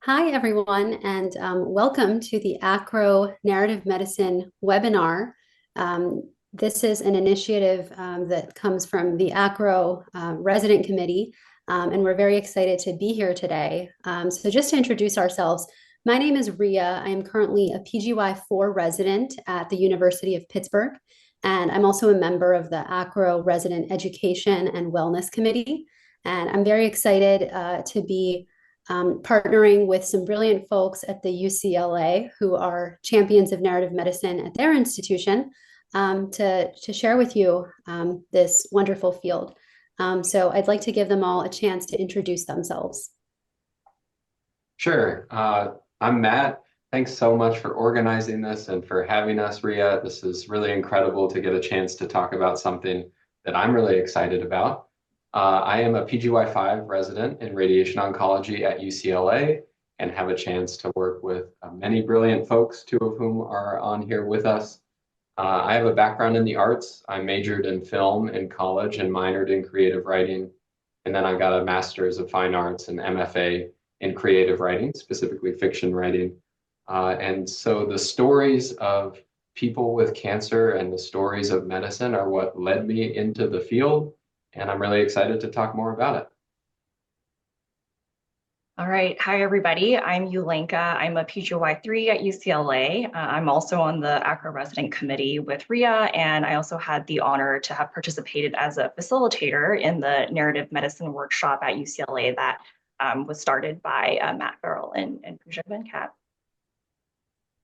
Hi, everyone, and welcome to the Acro Narrative Medicine webinar. This is an initiative that comes from the Acro Resident Committee, and we're very excited to be here today. So just to introduce ourselves, my name is Ria. I am currently a PGY4 resident at the University of Pittsburgh, and I'm also a member of the Acro Resident Education and Wellness Committee. And I'm very excited to be partnering with some brilliant folks at the UCLA who are champions of narrative medicine at their institution to share with you this wonderful field. So I'd like to give them all a chance to introduce themselves. Sure. I'm Matt. Thanks so much for organizing this and for having us, Ria. This is really incredible to get a chance to talk about something that I'm really excited about. I am a PGY5 resident in radiation oncology at UCLA and have a chance to work with many brilliant folks, two of whom are on here with us. I have a background in the arts. I majored in film in college and minored in creative writing. And then I got a master's of fine arts and MFA in creative writing, specifically fiction writing. And so the stories of people with cancer and the stories of medicine are what led me into the field. And I'm really excited to talk more about it. All right. Hi, everybody. I'm Yulenka. I'm a PGY3 at UCLA. I'm also on the Acro Resident Committee with RIA, and I also had the honor to have participated as a facilitator in the narrative medicine workshop at UCLA that was started by Matt Farrell and Pooja Venkat.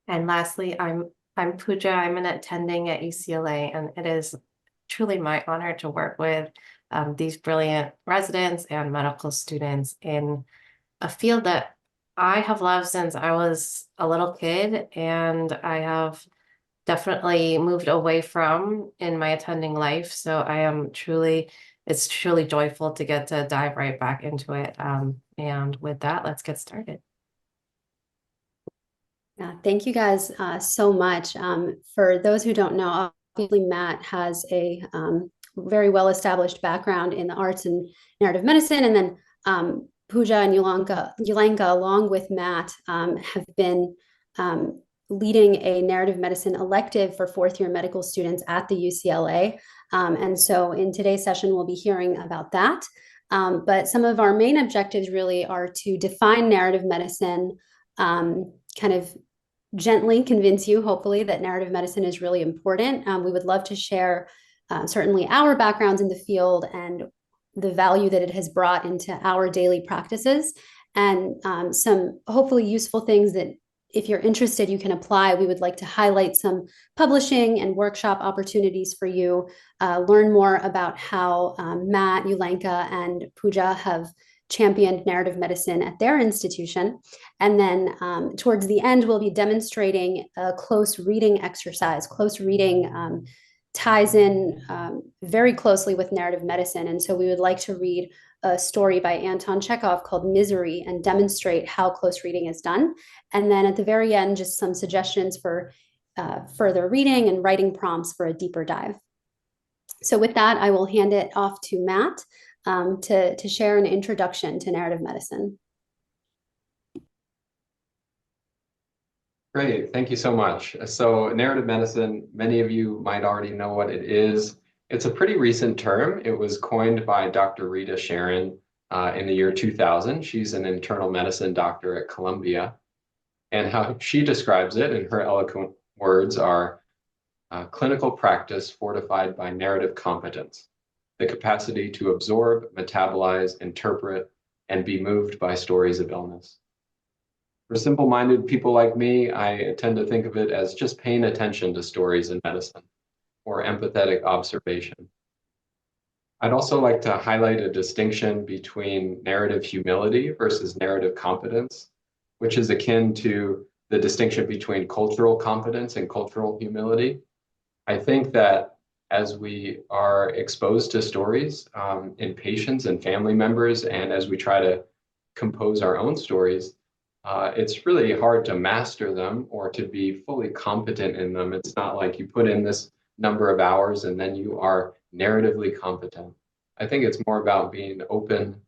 And lastly, I'm Pooja. I'm an attending at UCLA, and it is truly my honor to work with these brilliant residents and medical students in a field that I have loved since I was a little kid, and I have definitely moved away from in my attending life. So it's truly joyful to get to dive right back into it. And with that, let's get started. Yeah, thank you guys so much. For those who don't know, obviously Matt has a very well-established background in the arts and narrative medicine, and then Pooja and Yulenka, along with Matt, have been leading a narrative medicine elective for fourth-year medical students at the UCLA. And so in today's session, we'll be hearing about that. But some of our main objectives really are to define narrative medicine, kind of gently convince you, hopefully, that narrative medicine is really important. We would love to share certainly our backgrounds in the field and the value that it has brought into our daily practices, and some hopefully useful things that if you're interested, you can apply. We would like to highlight some publishing and workshop opportunities for you, learn more about how Matt, Yulenka, and Pooja have championed narrative medicine at their institution. And then towards the end, we'll be demonstrating a close reading exercise. Close reading ties in very closely with narrative medicine. And so we would like to read a story by Anton Chekhov called Misery and demonstrate how close reading is done. And then at the very end, just some suggestions for further reading and writing prompts for a deeper dive. So with that, I will hand it off to Matt to share an introduction to narrative medicine. Great, thank you so much. So narrative medicine, many of you might already know what it is. It's a pretty recent term. It was coined by Dr. Rita Sharon in the year 2000. She's an internal medicine doctor at Columbia. And how she describes it in her eloquent words are clinical practice fortified by narrative competence, the capacity to absorb, metabolize, interpret, and be moved by stories of illness. For simple-minded people like me, I tend to think of it as just paying attention to stories in medicine or empathetic observation. I'd also like to highlight a distinction between narrative humility versus narrative competence, which is akin to the distinction between cultural competence and cultural humility. I think that as we are exposed to stories in patients and family members, and as we try to compose our own stories, it's really hard to master them or to be fully competent in them. It's not like you put in this number of hours and then you are narratively competent. I think it's more about being open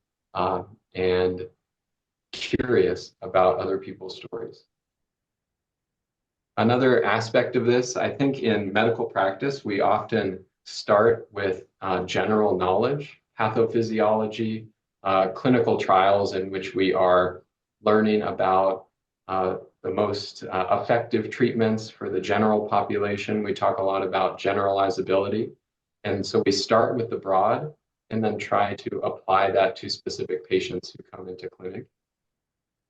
and curious about other people's stories. Another aspect of this, I think in medical practice, we often start with general knowledge, pathophysiology, clinical trials in which we are learning about the most effective treatments for the general population. We talk a lot about generalizability. And so we start with the broad and then try to apply that to specific patients who come into clinic.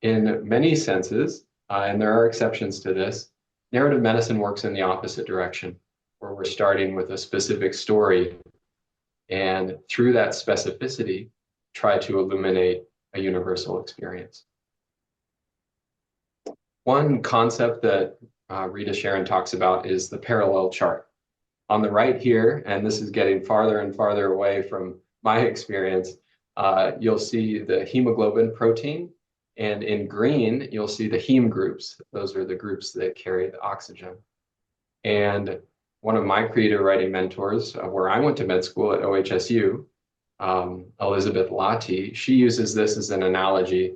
In many senses, and there are exceptions to this, narrative medicine works in the opposite direction, where we're starting with a specific story and through that specificity, try to illuminate a universal experience. One concept that Rita Sharon talks about is the parallel chart. On the right here, and this is getting farther and farther away from my experience, you'll see the hemoglobin protein, and in green, you'll see the heme groups. Those are the groups that carry the oxygen. And one of my creative writing mentors, where I went to med school at OHSU, Elizabeth Lati, she uses this as an analogy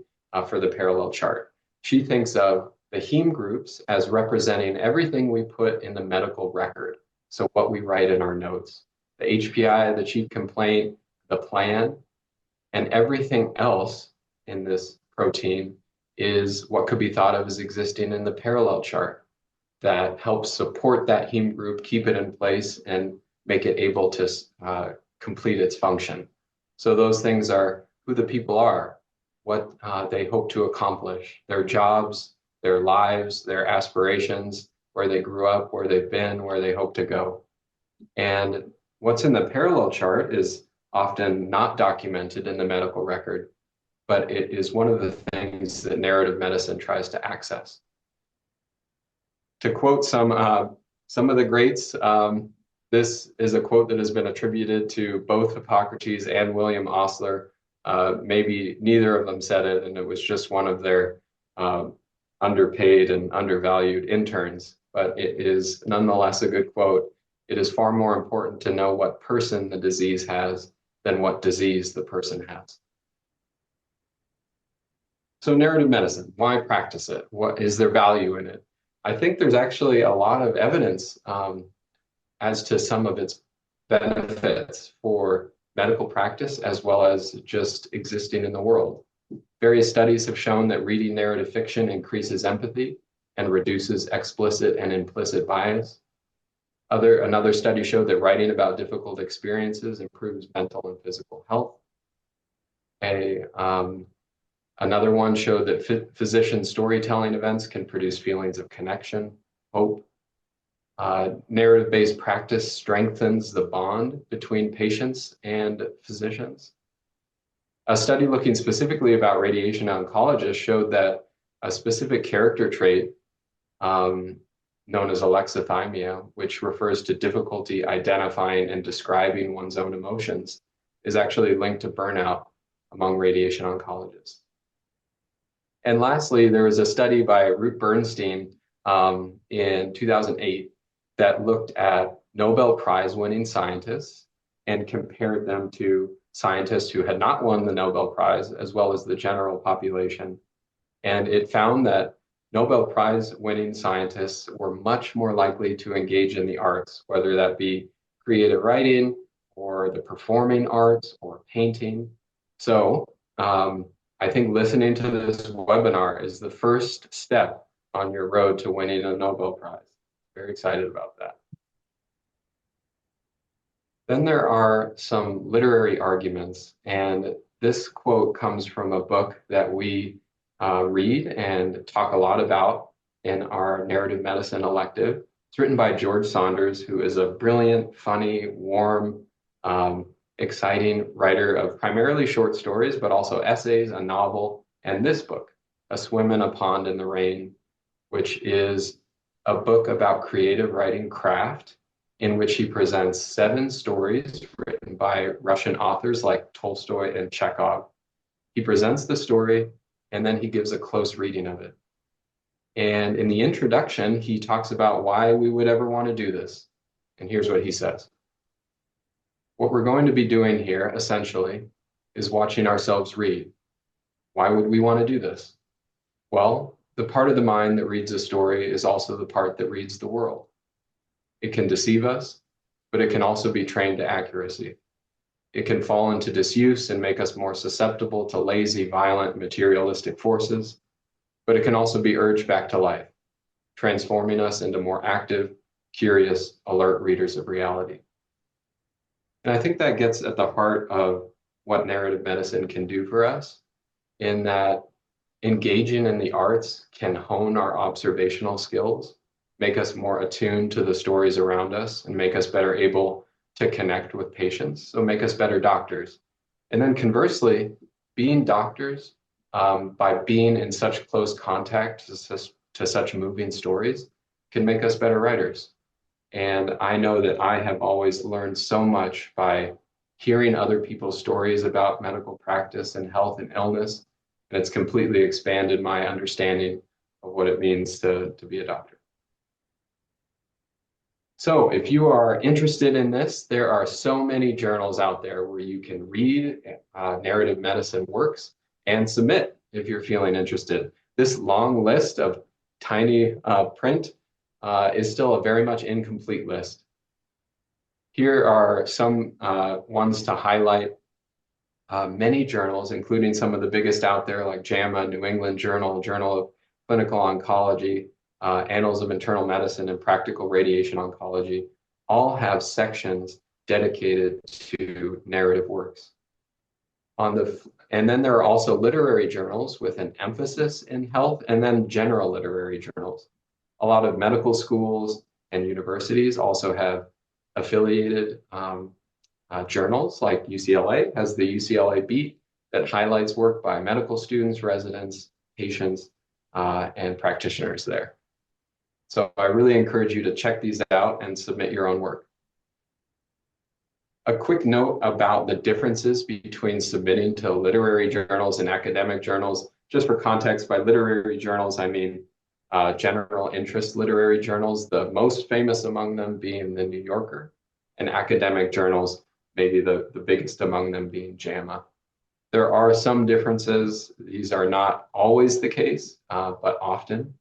for the parallel chart. She thinks of the heme groups as representing everything we put in the medical record. So what we write in our notes, the HPI, the chief complaint, the plan, and everything else in this protein is what could be thought of as existing in the parallel chart that helps support that heme group, keep it in place, and make it able to complete its function. So those things are who the people are, what they hope to accomplish, their jobs, their lives, their aspirations, where they grew up, where they've been, where they hope to go. And what's in the parallel chart is often not documented in the medical record, but it is one of the things that narrative medicine tries to access. To quote some of the greats, this is a quote that has been attributed to both Hippocrates and William Osler. Maybe neither of them said it, and it was just one of their underpaid and undervalued interns, but it is nonetheless a good quote. It is far more important to know what person the disease has than what disease the person has. So narrative medicine, why practice it? What is there value in it? I think there's actually a lot of evidence as to some of its benefits for medical practice as well as just existing in the world. Various studies have shown that reading narrative fiction increases empathy and reduces explicit and implicit bias. Another study showed that writing about difficult experiences improves mental and physical health. Another one showed that physician storytelling events can produce feelings of connection, hope. Narrative-based practice strengthens the bond between patients and physicians. A study looking specifically about radiation oncologists showed that a specific character trait known as alexithymia, which refers to difficulty identifying and describing one's own emotions, is actually linked to burnout among radiation oncologists. And lastly, there was a study by Ruth Bernstein in 2008 that looked at Nobel Prize winning scientists and compared them to scientists who had not won the Nobel Prize, as well as the general population. And it found that Nobel Prize winning scientists were much more likely to engage in the arts, whether that be creative writing or the performing arts or painting. So I think listening to this webinar is the first step on your road to winning a Nobel Prize. Very excited about that. Then there are some literary arguments, and this quote comes from a book that we read and talk a lot about in our narrative medicine elective. It's written by George Saunders, who is a brilliant, funny, warm, exciting writer of primarily short stories, but also essays, a novel, and this book, A Swim in a Pond in the Rain, which is a book about creative writing craft, in which he presents 7 stories written by Russian authors like Tolstoy and Chekhov. He presents the story, and then he gives a close reading of it. And in the introduction, he talks about why we would ever want to do this. And here's what he says. What we're going to be doing here, essentially, is watching ourselves read. Why would we want to do this? Well, the part of the mind that reads a story is also the part that reads the world. It can deceive us, but it can also be trained to accuracy. It can fall into disuse and make us more susceptible to lazy, violent, materialistic forces, but it can also be urged back to life, transforming us into more active, curious, alert readers of reality. And I think that gets at the heart of what narrative medicine can do for us, in that engaging in the arts can hone our observational skills, make us more attuned to the stories around us, and make us better able to connect with patients, so make us better doctors. And then conversely, being doctors, by being in such close contact to such moving stories, can make us better writers. And I know that I have always learned so much by hearing other people's stories about medical practice and health and illness. And it's completely expanded my understanding of what it means to be a doctor. So if you are interested in this, there are so many journals out there where you can read narrative medicine works and submit if you're feeling interested. This long list of tiny print is still a very much incomplete list. Here are some ones to highlight. Many journals, including some of the biggest out there like JAMA, New England Journal, Journal of Clinical Oncology, Annals of Internal Medicine, and Practical Radiation Oncology, all have sections dedicated to narrative works. And then there are also literary journals with an emphasis in health, and then general literary journals. A lot of medical schools and universities also have affiliated journals, like UCLA has the UCLA Beat that highlights work by medical students, residents, patients, and practitioners there. So I really encourage you to check these out and submit your own work. A quick note about the differences between submitting to literary journals and academic journals. Just for context, by literary journals, I mean general interest literary journals, the most famous among them being the New Yorker, and academic journals, maybe the biggest among them being JAMA. There are some differences. These are not always the case, but often.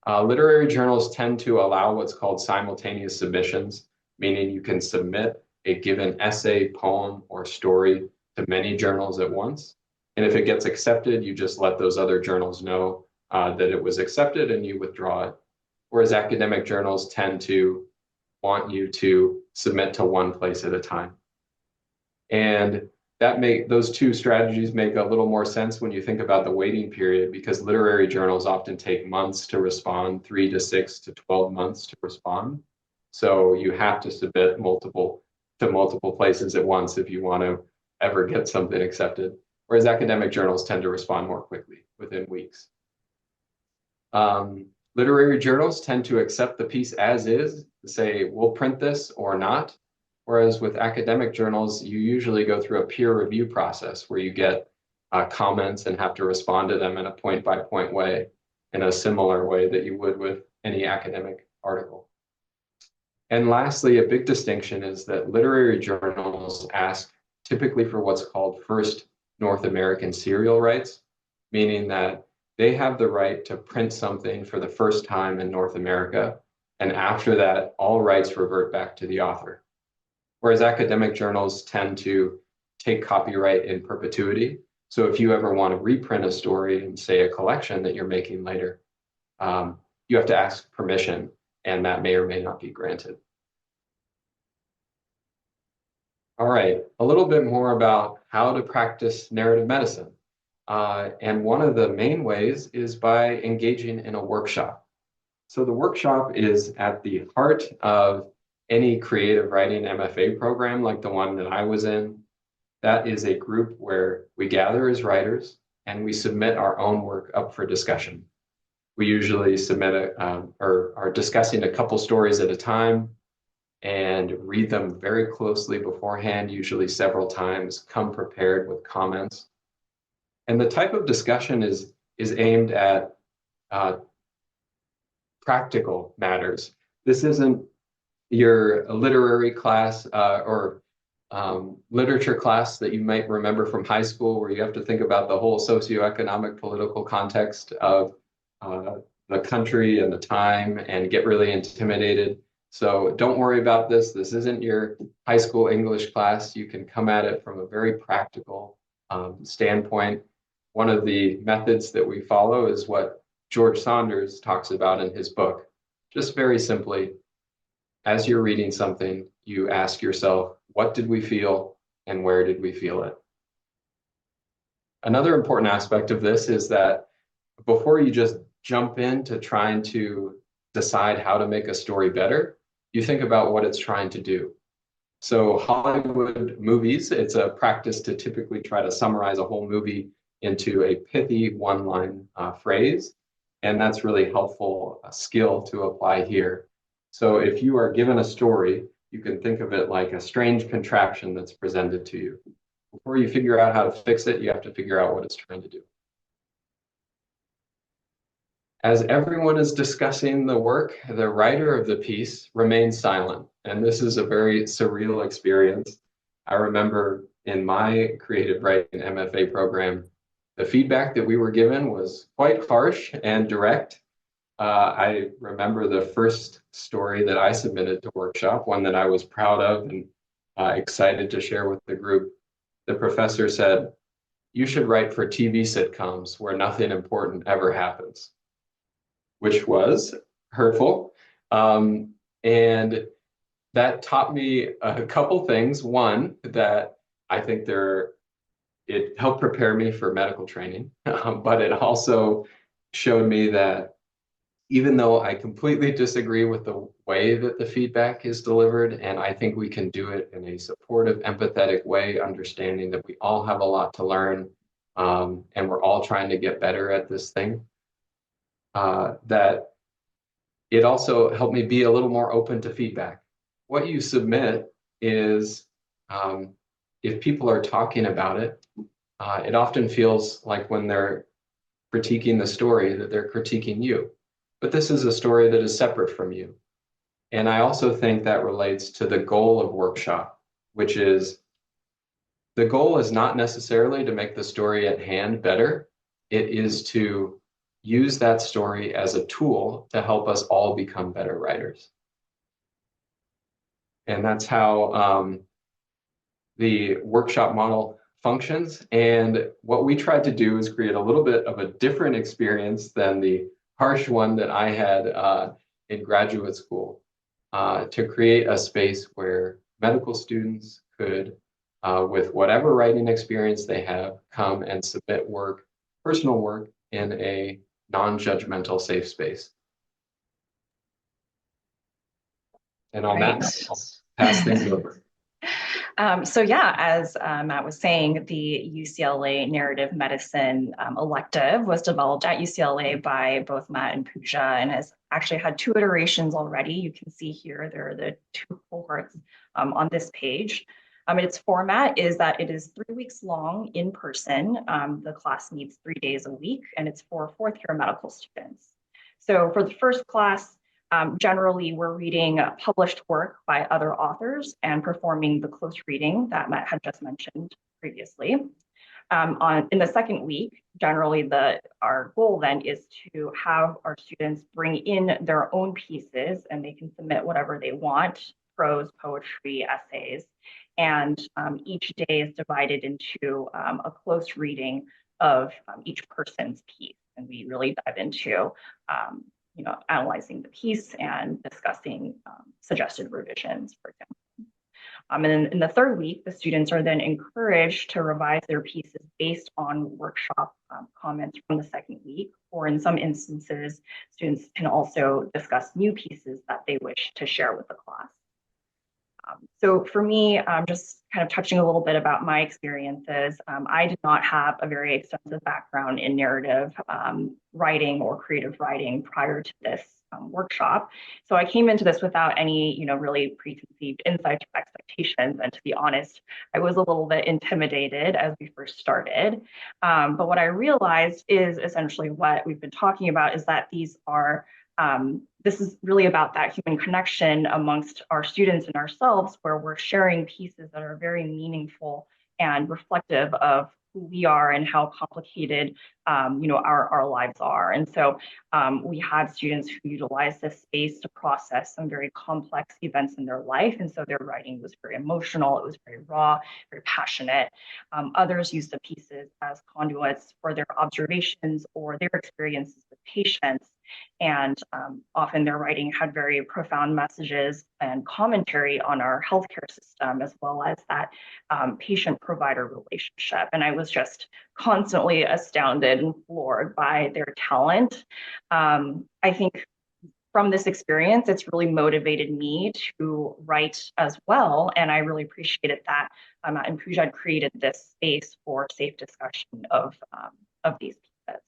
Literary journals tend to allow what's called simultaneous submissions, meaning you can submit a given essay, poem, or story to many journals at once. And if it gets accepted, you just let those other journals know that it was accepted and you withdraw it. Whereas academic journals tend to want you to submit to one place at a time. And those two strategies make a little more sense when you think about the waiting period, because literary journals often take months to respond, 3 to 6 to 12 months to respond. So you have to submit to multiple places at once if you want to ever get something accepted. Whereas academic journals tend to respond more quickly, within weeks. Literary journals tend to accept the piece as is, say, we'll print this or not. Whereas with academic journals, you usually go through a peer review process where you get comments and have to respond to them in a point-by-point way, in a similar way that you would with any academic article. And lastly, a big distinction is that literary journals ask typically for what's called first North American serial rights, meaning that they have the right to print something for the first time in North America, and after that, all rights revert back to the author. Whereas academic journals tend to take copyright in perpetuity. So if you ever want to reprint a story in, say, a collection that you're making later, you have to ask permission, and that may or may not be granted. All right, a little bit more about how to practice narrative medicine. And one of the main ways is by engaging in a workshop. So the workshop is at the heart of any creative writing MFA program like the one that I was in. That is a group where we gather as writers and we submit our own work up for discussion. We usually submit or are discussing a couple stories at a time and read them very closely beforehand, usually several times, come prepared with comments. And the type of discussion is aimed at practical matters. This isn't your literary class or literature class that you might remember from high school, where you have to think about the whole socioeconomic political context of the country and the time and get really intimidated. So don't worry about this. This isn't your high school English class. You can come at it from a very practical standpoint. One of the methods that we follow is what George Saunders talks about in his book. Just very simply, as you're reading something, you ask yourself, what did we feel and where did we feel it? Another important aspect of this is that before you just jump into trying to decide how to make a story better, you think about what it's trying to do. So Hollywood movies, it's a practice to typically try to summarize a whole movie into a pithy one-line phrase. And that's really helpful skill to apply here. So if you are given a story, you can think of it like a strange contraption that's presented to you. Before you figure out how to fix it, you have to figure out what it's trying to do. As everyone is discussing the work, the writer of the piece remains silent. And this is a very surreal experience. I remember in my creative writing MFA program, the feedback that we were given was quite harsh and direct. I remember the first story that I submitted to workshop, one that I was proud of and excited to share with the group. The professor said, "You should write for TV sitcoms where nothing important ever happens," which was hurtful. And that taught me a couple things. One, that I think it helped prepare me for medical training, but it also showed me that even though I completely disagree with the way that the feedback is delivered, and I think we can do it in a supportive, empathetic way, understanding that we all have a lot to learn, and we're all trying to get better at this thing, that it also helped me be a little more open to feedback. What you submit is, if people are talking about it, it often feels like when they're critiquing the story that they're critiquing you. But this is a story that is separate from you. And I also think that relates to the goal of workshop, which is the goal is not necessarily to make the story at hand better. It is to use that story as a tool to help us all become better writers. And that's how the workshop model functions. And what we tried to do is create a little bit of a different experience than the harsh one that I had in graduate school, to create a space where medical students could, with whatever writing experience they have, come and submit work, personal work, in a non-judgmental, safe space. And on that note, I'll pass things over. So yeah, as Matt was saying, the UCLA Narrative Medicine elective was developed at UCLA by both Matt and Pooja, and has actually had 2 iterations already. You can see here, there are the 2 cohorts on this page. Its format is that it is 3 weeks long in person. The class meets 3 days a week, and it's for 4th-year medical students. So for the first class, generally, we're reading published work by other authors and performing the close reading that Matt had just mentioned previously. In the second week, generally our goal then is to have our students bring in their own pieces, and they can submit whatever they want, prose, poetry, essays. And each day is divided into a close reading of each person's piece. And we really dive into analyzing the piece and discussing suggested revisions, for example. And then in the third week, the students are then encouraged to revise their pieces based on workshop comments from the second week, or in some instances, students can also discuss new pieces that they wish to share with the class. So for me, just kind of touching a little bit about my experiences, I did not have a very extensive background in narrative writing or creative writing prior to this workshop. So I came into this without any, really preconceived insights or expectations. And to be honest, I was a little bit intimidated as we first started. But what I realized is essentially what we've been talking about, is that these are This is really about that human connection amongst our students and ourselves, where we're sharing pieces that are very meaningful and reflective of who we are and how complicated our lives are. And so we had students who utilized this space to process some very complex events in their life. And so their writing was very emotional, it was very raw, very passionate. Others used the pieces as conduits for their observations or their experiences with patients. And often their writing had very profound messages and commentary on our healthcare system, as well as that patient-provider relationship. And I was just constantly astounded and floored by their talent. I think from this experience, it's really motivated me to write as well. And I really appreciated that Matt and Pooja had created this space for safe discussion of these pieces.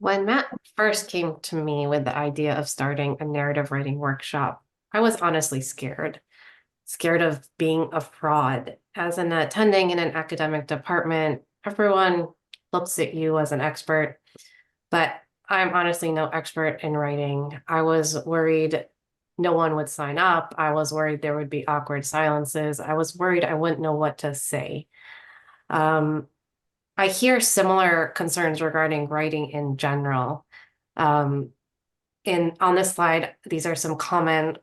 When Matt first came to me with the idea of starting a narrative writing workshop, I was honestly scared of being a fraud. As an attending in an academic department, everyone looks at you as an expert, but I'm honestly no expert in writing. I was worried no one would sign up. I was worried there would be awkward silences. I was worried I wouldn't know what to say. I hear similar concerns regarding writing in general. On this slide, these are some common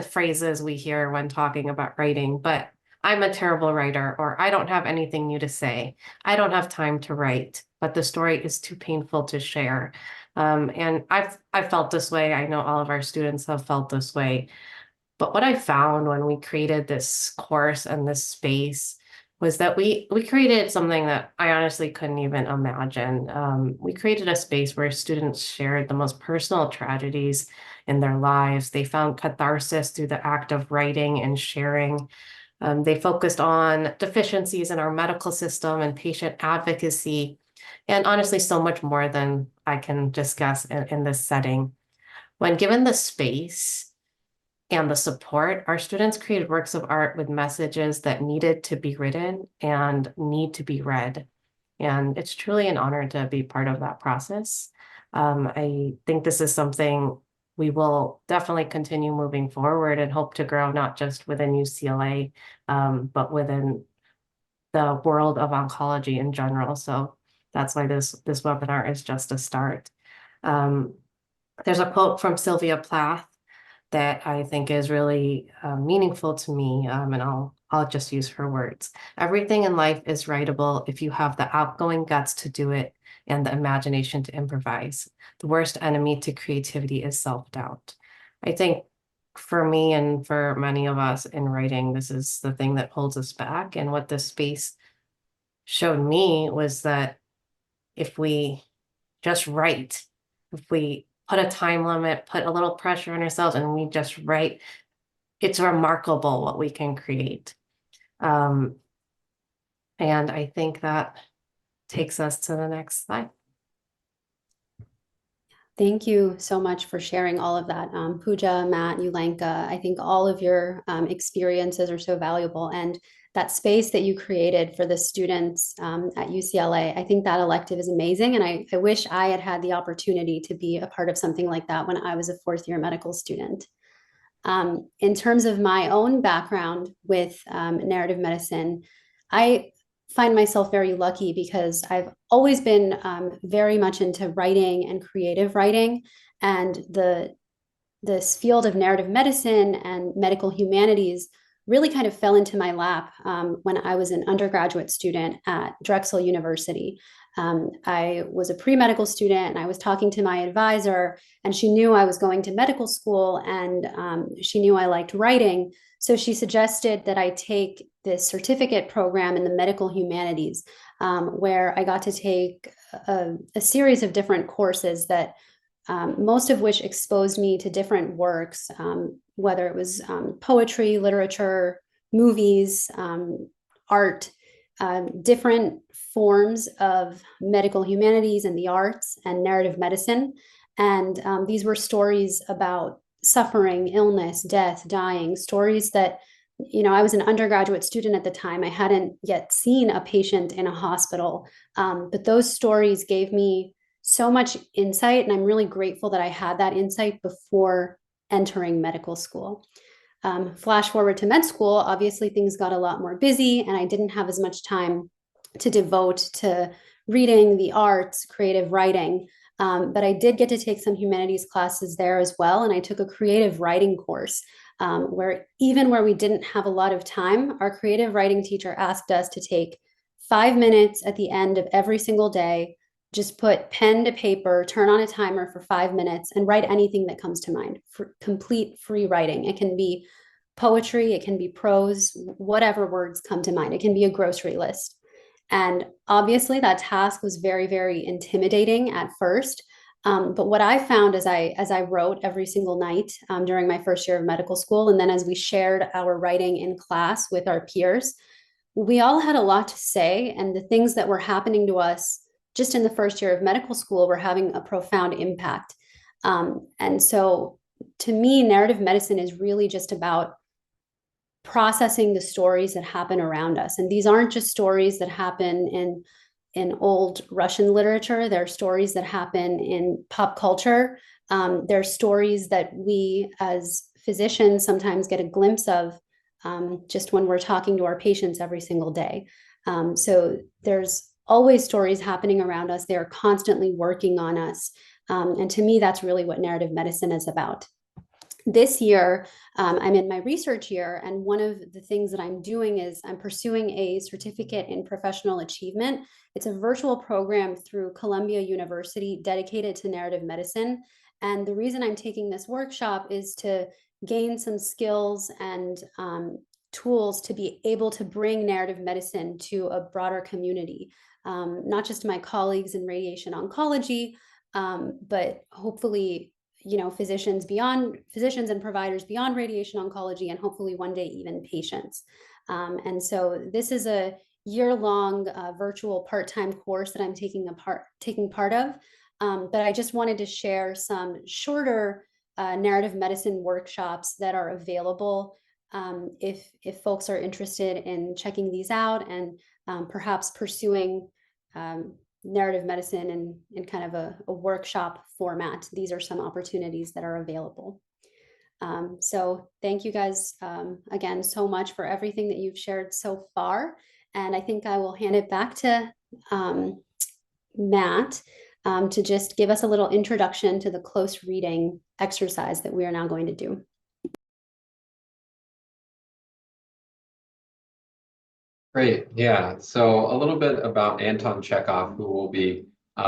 phrases we hear when talking about writing, but I'm a terrible writer, or I don't have anything new to say. I don't have time to write, but the story is too painful to share. And I've felt this way. I know all of our students have felt this way. But what I found when we created this course and this space was that we created something that I honestly couldn't even imagine. We created a space where students shared the most personal tragedies in their lives. They found catharsis through the act of writing and sharing. They focused on deficiencies in our medical system and patient advocacy, and honestly, so much more than I can discuss in this setting. When given the space and the support, our students created works of art with messages that needed to be written and need to be read. And it's truly an honor to be part of that process. I think this is something we will definitely continue moving forward and hope to grow not just within UCLA, but within the world of oncology in general. So that's why this webinar is just a start. There's a quote from Sylvia Plath that I think is really meaningful to me, and I'll just use her words. Everything in life is writable if you have the outgoing guts to do it and the imagination to improvise. The worst enemy to creativity is self-doubt. I think for me and for many of us in writing, this is the thing that holds us back. And what this space showed me was that if we just write, if we put a time limit, put a little pressure on ourselves, and we just write, it's remarkable what we can create. And I think that takes us to the next slide. Thank you so much for sharing all of that, Pooja, Matt, Yulenka. I think all of your experiences are so valuable, and that space that you created for the students at UCLA, I think that elective is amazing, and I wish I had had the opportunity to be a part of something like that when I was a fourth-year medical student. In terms of my own background with narrative medicine, I find myself very lucky because I've always been very much into writing and creative writing, and this field of narrative medicine and medical humanities really kind of fell into my lap when I was an undergraduate student at Drexel University. I was a pre-medical student, and I was talking to my advisor, and she knew I was going to medical school, and she knew I liked writing. So she suggested that I take this certificate program in the medical humanities, where I got to take a series of different courses that most of which exposed me to different works, whether it was poetry, literature, movies, art, different forms of medical humanities and the arts and narrative medicine. And these were stories about suffering, illness, death, dying, stories that, I was an undergraduate student at the time. I hadn't yet seen a patient in a hospital, but those stories gave me so much insight, and I'm really grateful that I had that insight before entering medical school. Flash forward to med school, obviously things got a lot more busy, and I didn't have as much time to devote to reading, the arts, creative writing. But I did get to take some humanities classes there as well, and I took a creative writing course where even where we didn't have a lot of time, our creative writing teacher asked us to take 5 minutes at the end of every single day, just put pen to paper, turn on a timer for 5 minutes, and write anything that comes to mind. For complete free writing. It can be poetry, it can be prose, whatever words come to mind. It can be a grocery list. And obviously, that task was very, very intimidating at first. But what I found as I wrote every single night during my first year of medical school, and then as we shared our writing in class with our peers, we all had a lot to say, and the things that were happening to us just in the first year of medical school were having a profound impact. And so to me, narrative medicine is really just about processing the stories that happen around us. And these aren't just stories that happen in old Russian literature. They're stories that happen in pop culture. They're stories that we as physicians sometimes get a glimpse of just when we're talking to our patients every single day. So there's always stories happening around us. They are constantly working on us. And to me, that's really what narrative medicine is about. This year, I'm in my research year, and one of the things that I'm doing is I'm pursuing a certificate in professional achievement. It's a virtual program through Columbia University dedicated to narrative medicine. And the reason I'm taking this workshop is to gain some skills and tools to be able to bring narrative medicine to a broader community, not just my colleagues in radiation oncology, but hopefully physicians and providers beyond radiation oncology, and hopefully one day even patients. And so this is a year-long virtual part-time course that I'm taking part of. But I just wanted to share some shorter narrative medicine workshops that are available if folks are interested in checking these out and perhaps pursuing narrative medicine in kind of a workshop format. These are some opportunities that are available. So thank you guys again so much for everything that you've shared so far. And I think I will hand it back to Matt to just give us a little introduction to the close reading exercise that we are now going to do. Great. Yeah. So a little bit about Anton Chekhov, who will be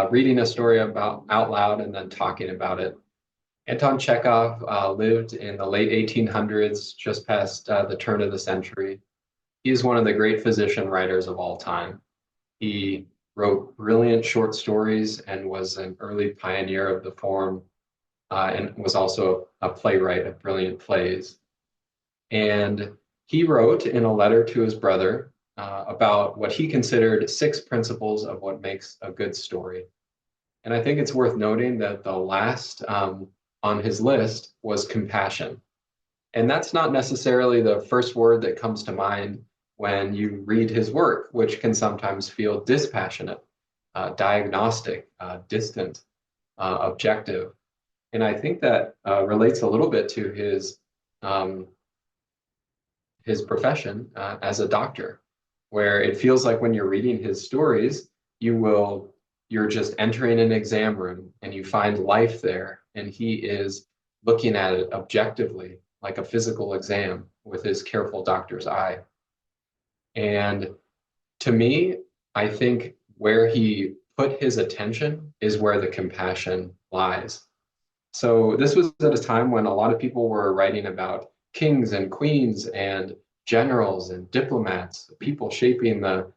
reading a story about out loud and then talking about it. Anton Chekhov lived in the late 1800s, just past the turn of the century. He is one of the great physician writers of all time. He wrote brilliant short stories and was an early pioneer of the form, and was also a playwright of brilliant plays. And he wrote in a letter to his brother about what he considered 6 principles of what makes a good story. And I think it's worth noting that the last on his list was compassion. And that's not necessarily the first word that comes to mind when you read his work, which can sometimes feel dispassionate, diagnostic, distant, objective. And I think that relates a little bit to his profession as a doctor, where it feels like when you're reading his stories, you're just entering an exam room and you find life there, and he is looking at it objectively, like a physical exam with his careful doctor's eye. And to me, I think where he put his attention is where the compassion lies. So this was at a time when a lot of people were writing about kings and queens and generals and diplomats, people shaping the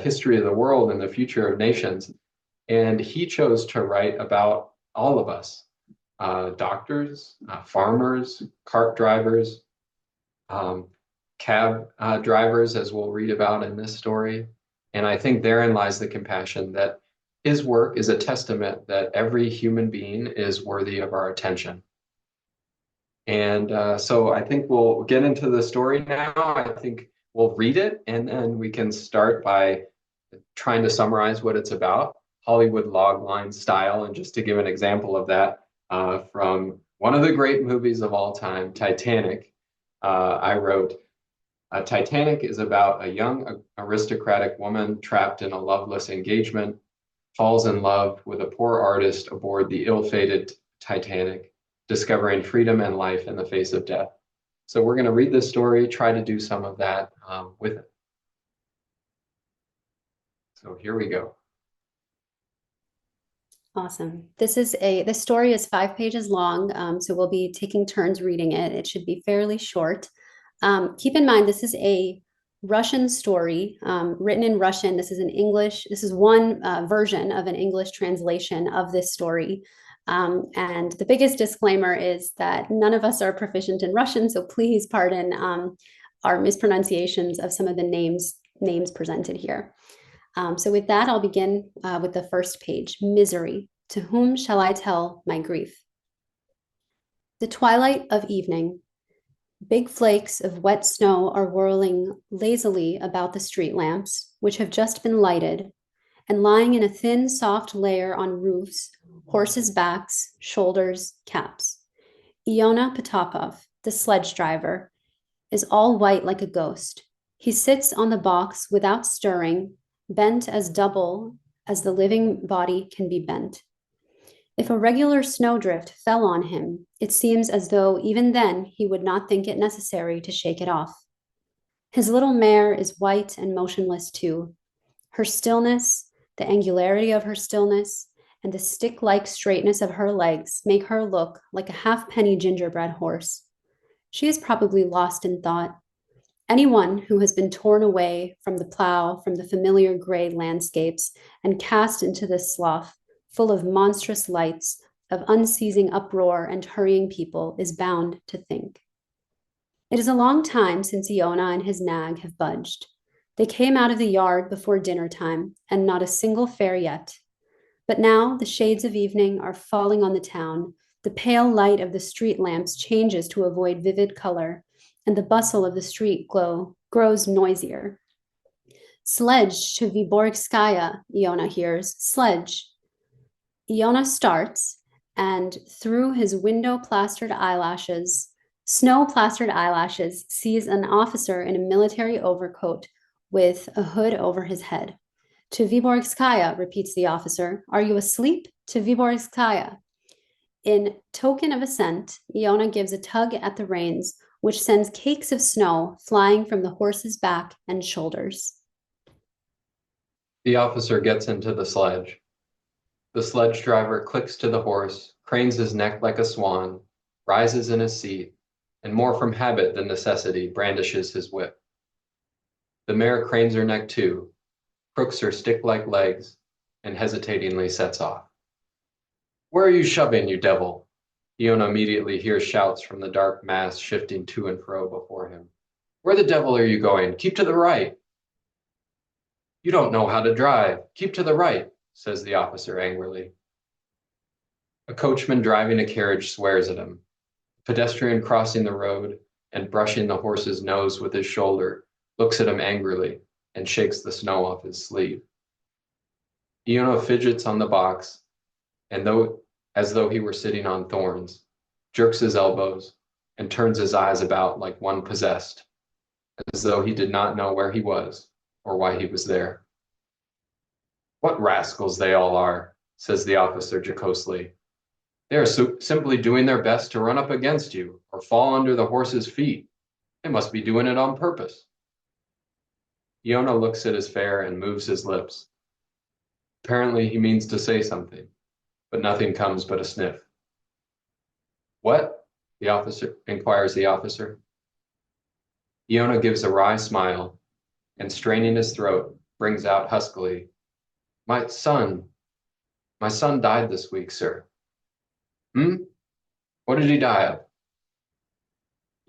history of the world and the future of nations. And he chose to write about all of us, doctors, farmers, cart drivers, cab drivers, as we'll read about in this story. And I think therein lies the compassion, that his work is a testament that every human being is worthy of our attention. And so I think we'll get into the story now. I think we'll read it, and then we can start by trying to summarize what it's about. Hollywood logline style. And just to give an example of that, from one of the great movies of all time, Titanic, I wrote, Titanic is about a young aristocratic woman trapped in a loveless engagement, falls in love with a poor artist aboard the ill-fated Titanic, discovering freedom and life in the face of death. So we're going to read this story, try to do some of that with it. So here we go. Awesome. This story is 5 pages long, so we'll be taking turns reading it. It should be fairly short. Keep in mind, this is a Russian story written in Russian. This is an English. This is one version of an English translation of this story. And the biggest disclaimer is that none of us are proficient in Russian, so please pardon our mispronunciations of some of the names presented here. So with that, I'll begin with the first page, Misery. To whom shall I tell my grief? The twilight of evening. Big flakes of wet snow are whirling lazily about the street lamps, which have just been lighted, and lying in a thin, soft layer on roofs, horses' backs, shoulders, caps. Iona Potapov, the sledge driver, is all white like a ghost. He sits on the box without stirring, bent as double as the living body can be bent. If a regular snowdrift fell on him, it seems as though even then he would not think it necessary to shake it off. His little mare is white and motionless too. Her stillness, the angularity of her stillness, and the stick-like straightness of her legs make her look like a half-penny gingerbread horse. She is probably lost in thought. Anyone who has been torn away from the plow, from the familiar gray landscapes, and cast into this slough, full of monstrous lights, of unceasing uproar and hurrying people, is bound to think. It is a long time since Iona and his nag have budged. They came out of the yard before dinner time, and not a single fare yet. But now the shades of evening are falling on the town. The pale light of the street lamps changes to avoid vivid color, and the bustle of the street grows noisier. Sledge to Vyborgskaya, Iona hears. Sledge. Iona starts, and through his snow-plastered eyelashes, sees an officer in a military overcoat with a hood over his head. To Vyborgskaya, repeats the officer. Are you asleep? To Vyborgskaya. In token of assent, Iona gives a tug at the reins, which sends cakes of snow flying from the horse's back and shoulders. The officer gets into the sledge. The sledge driver clicks to the horse, cranes his neck like a swan, rises in his seat, and more from habit than necessity, brandishes his whip. The mare cranes her neck too, crooks her stick-like legs, and hesitatingly sets off. Where are you shoving, you devil? Iona immediately hears shouts from the dark mass shifting to and fro before him. Where the devil are you going? Keep to the right. You don't know how to drive. Keep to the right, says the officer angrily. A coachman driving a carriage swears at him. A pedestrian crossing the road and brushing the horse's nose with his shoulder looks at him angrily and shakes the snow off his sleeve. Iona fidgets on the box, and as though he were sitting on thorns, jerks his elbows and turns his eyes about like one possessed, as though he did not know where he was or why he was there. What rascals they all are, says the officer jocosely. They are simply doing their best to run up against you or fall under the horse's feet. They must be doing it on purpose. Iona looks at his fare and moves his lips. Apparently he means to say something, but nothing comes but a sniff. What? Inquires the officer. Iona gives a wry smile and, straining his throat, brings out huskily, My son died this week, sir. What did he die of?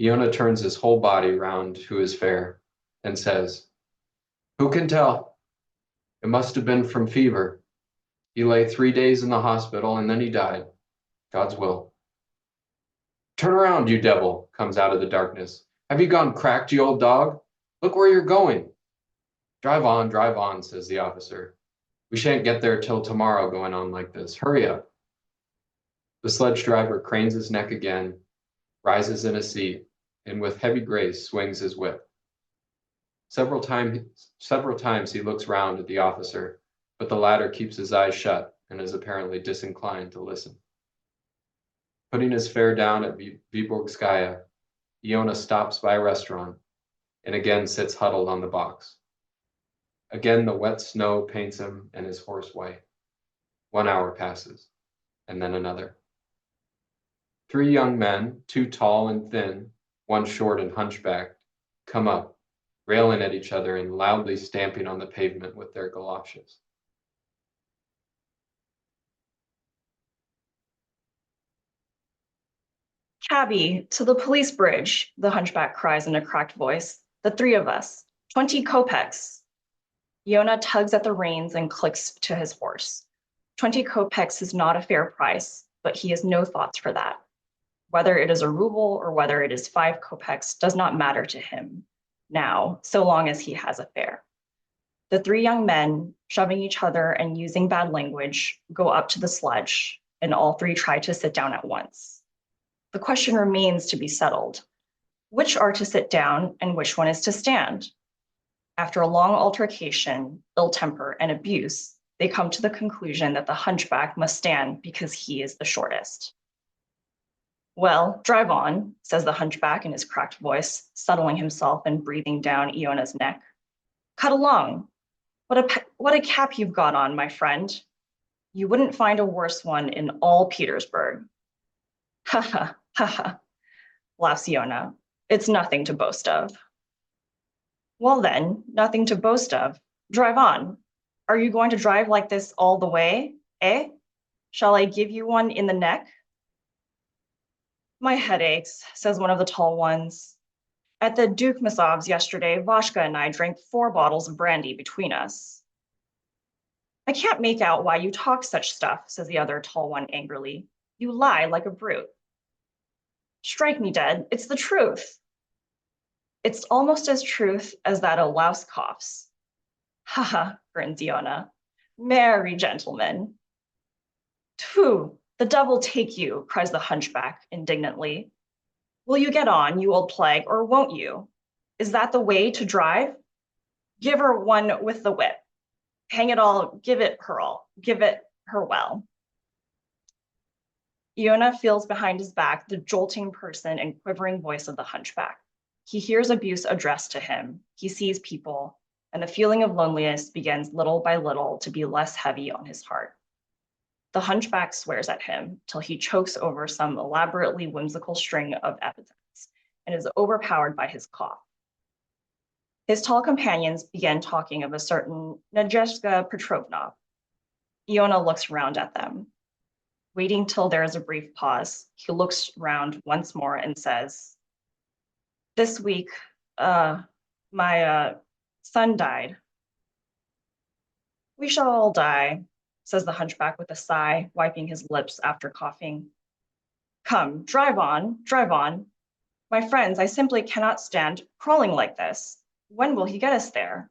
Iona turns his whole body round to his fare and says, Who can tell? It must have been from fever. He lay 3 days in the hospital and then he died. God's will. Turn around, you devil, comes out of the darkness. Have you gone cracked, you old dog? Look where you're going. Drive on, says the officer. We shan't get there till tomorrow going on like this. Hurry up. The sledge driver cranes his neck again, rises in a seat, and with heavy grace swings his whip. Several times he looks round at the officer, but the latter keeps his eyes shut and is apparently disinclined to listen. Putting his fare down at Vyborgskaya, Iona stops by a restaurant and again sits huddled on the box. Again, the wet snow paints him and his horse white. 1 hour passes, and then another. 3 young men, 2 tall and thin, 1 short and hunchbacked, come up, railing at each other and loudly stamping on the pavement with their galoshes. Cabby, to the police bridge, the hunchback cries in a cracked voice. The 3 of us, 20 kopecks. Iona tugs at the reins and clicks to his horse. 20 kopecks is not a fair price, but he has no thoughts for that. Whether it is a ruble or whether it is 5 kopecks does not matter to him now, so long as he has a fare. The 3 young men, shoving each other and using bad language, go up to the sledge, and all 3 try to sit down at once. The question remains to be settled. Which are to sit down and which one is to stand? After a long altercation, ill temper, and abuse, they come to the conclusion that the hunchback must stand because he is the shortest. Well, drive on, says the hunchback in his cracked voice, settling himself and breathing down Iona's neck. Cut along. What a cap you've got on, my friend. You wouldn't find a worse one in all Petersburg. Ha ha, ha ha, laughs Iona. It's nothing to boast of. Well then, nothing to boast of. Drive on. Are you going to drive like this all the way, eh? Shall I give you one in the neck? My head aches, says one of the tall ones. At the Dukmasovs yesterday, Vashka and I drank 4 bottles of brandy between us. I can't make out why you talk such stuff, says the other tall one angrily. You lie like a brute. Strike me dead, it's the truth. It's almost as truth as that of Lauskov's. Ha ha, grins Iona. Merry gentlemen. Tfu, the devil take you, cries the hunchback indignantly. Will you get on, you old plague, or won't you? Is that the way to drive? Give her one with the whip. Hang it all, give it her all, give it her well. Iona feels behind his back the jolting person and quivering voice of the hunchback. He hears abuse addressed to him. He sees people, and the feeling of loneliness begins little by little to be less heavy on his heart. The hunchback swears at him till he chokes over some elaborately whimsical string of epithets and is overpowered by his cough. His tall companions begin talking of a certain Nadezhda Petrovna. Iona looks round at them. Waiting till there is a brief pause, he looks round once more and says, this week, my son died. We shall all die, says the hunchback with a sigh, wiping his lips after coughing. Come, drive on, drive on. My friends, I simply cannot stand crawling like this. When will he get us there?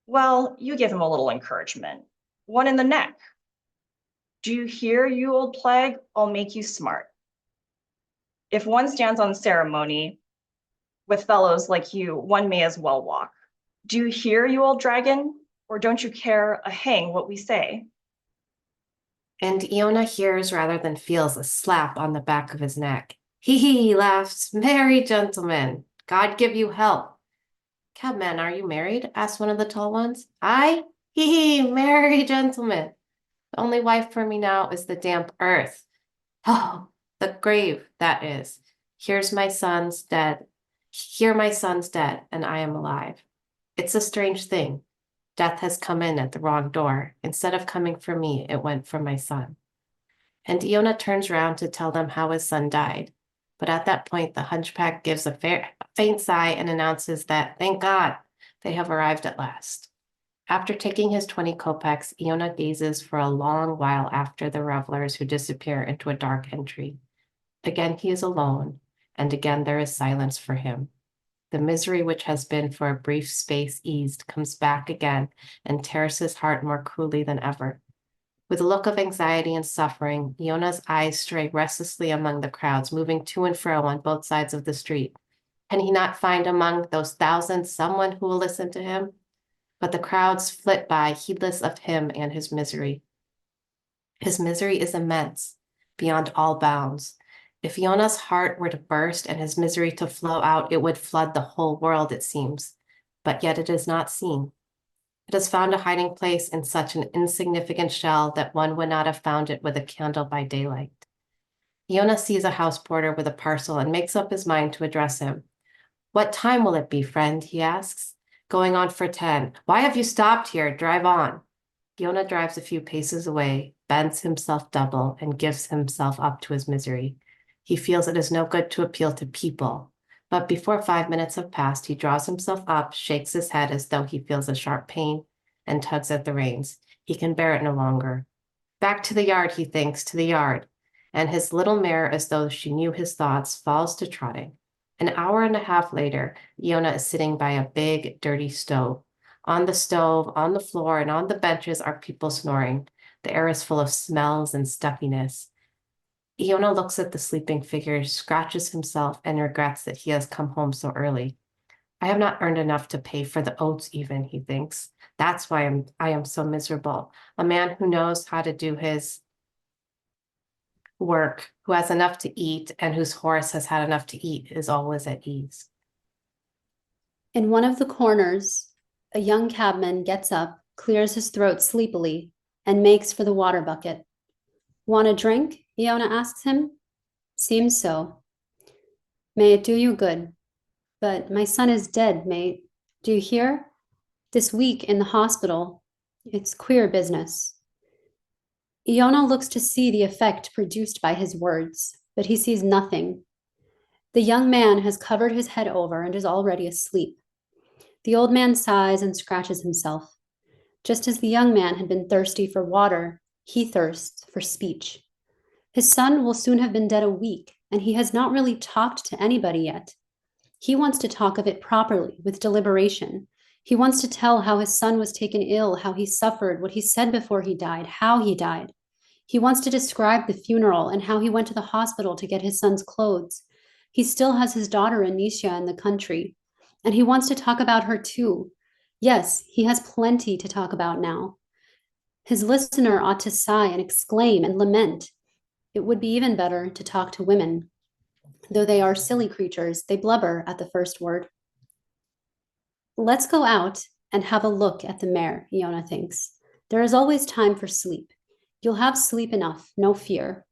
Well, you give him a little encouragement. One in the neck. Do you hear, you old plague? I'll make you smart. If one stands on ceremony with fellows like you, one may as well walk. Do you hear, you old dragon? Or don't you care a hang what we say? And Iona hears rather than feels a slap on the back of his neck. He laughs. Merry gentlemen, God give you help. Cabman, are you married? Asked one of the tall ones. I? Merry gentlemen. The only wife for me now is the damp earth. Oh, the grave, that is. Here's my son's dead. Here my son's dead, and I am alive. It's a strange thing. Death has come in at the wrong door. Instead of coming for me, it went for my son. And Iona turns round to tell them how his son died. But at that point, the hunchback gives a faint sigh and announces that, thank God, they have arrived at last. After taking his 20 kopecks, Iona gazes for a long while after the revelers who disappear into a dark entry. Again, he is alone, and again there is silence for him. The misery which has been for a brief space eased comes back again and tears his heart more cruelly than ever. With a look of anxiety and suffering, Iona's eyes stray restlessly among the crowds, moving to and fro on both sides of the street. Can he not find among those thousands someone who will listen to him? But the crowds flit by, heedless of him and his misery. His misery is immense, beyond all bounds. If Iona's heart were to burst and his misery to flow out, it would flood the whole world, it seems. But yet it is not seen. It has found a hiding place in such an insignificant shell that one would not have found it with a candle by daylight. Iona sees a house porter with a parcel and makes up his mind to address him. What time will it be, friend? He asks. Going on for 10. Why have you stopped here? Drive on. Iona drives a few paces away, bends himself double, and gives himself up to his misery. He feels it is no good to appeal to people. But before 5 minutes have passed, he draws himself up, shakes his head as though he feels a sharp pain, and tugs at the reins. He can bear it no longer. Back to the yard, he thinks, to the yard. And his little mare, as though she knew his thoughts, falls to trotting. An hour and a half later, Iona is sitting by a big, dirty stove. On the stove, on the floor, and on the benches are people snoring. The air is full of smells and stuffiness. Iona looks at the sleeping figures, scratches himself, and regrets that he has come home so early. I have not earned enough to pay for the oats even, he thinks. That's why I am so miserable. A man who knows how to do his work, who has enough to eat, and whose horse has had enough to eat is always at ease. In one of the corners, a young cabman gets up, clears his throat sleepily, and makes for the water bucket. Want a drink? Iona asks him. Seems so. May it do you good. But my son is dead, mate. Do you hear? This week in the hospital. It's queer business. Iona looks to see the effect produced by his words, but he sees nothing. The young man has covered his head over and is already asleep. The old man sighs and scratches himself. Just as the young man had been thirsty for water, he thirsts for speech. His son will soon have been dead a week, and he has not really talked to anybody yet. He wants to talk of it properly, with deliberation. He wants to tell how his son was taken ill, how he suffered, what he said before he died, how he died. He wants to describe the funeral and how he went to the hospital to get his son's clothes. He still has his daughter Anicia in the country, and he wants to talk about her too. Yes, he has plenty to talk about now. His listener ought to sigh and exclaim and lament. It would be even better to talk to women. Though they are silly creatures, they blubber at the first word. Let's go out and have a look at the mare, Iona thinks. There is always time for sleep. You'll have sleep enough, no fear.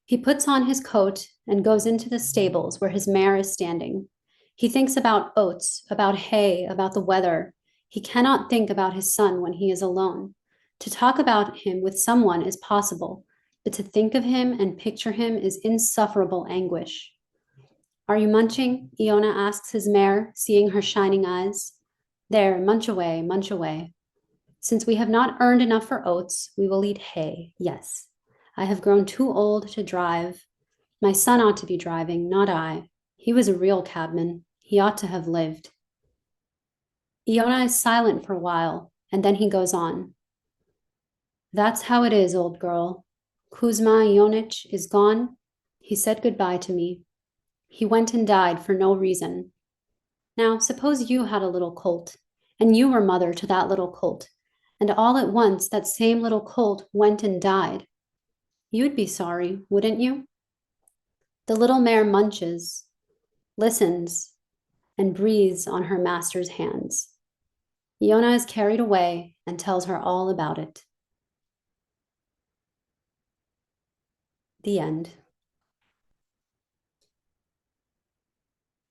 He puts on his coat and goes into the stables where his mare is standing. He thinks about oats, about hay, about the weather. He cannot think about his son when he is alone. To talk about him with someone is possible, but to think of him and picture him is insufferable anguish. Are you munching? Iona asks his mare, seeing her shining eyes. There, munch away, munch away. Since we have not earned enough for oats, we will eat hay, yes. I have grown too old to drive. My son ought to be driving, not I. He was a real cabman. He ought to have lived. Iona is silent for a while, and then he goes on. That's how it is, old girl. Kuzma Ionich is gone. He said goodbye to me. He went and died for no reason. Now, suppose you had a little colt, and you were mother to that little colt, and all at once that same little colt went and died. You'd be sorry, wouldn't you? The little mare munches, listens, and breathes on her master's hands. Iona is carried away and tells her all about it. The end.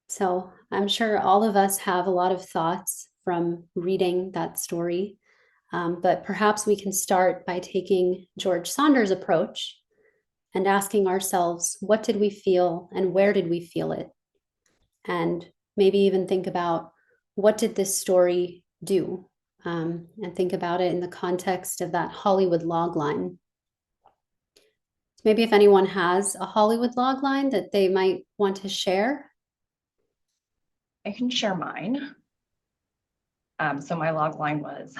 So I'm sure all of us have a lot of thoughts from reading that story, but perhaps we can start by taking George Saunders' approach and asking ourselves, what did we feel and where did we feel it? And maybe even think about what did this story do? And think about it in the context of that Hollywood logline. Maybe if anyone has a Hollywood logline that they might want to share. I can share mine. So my log line was,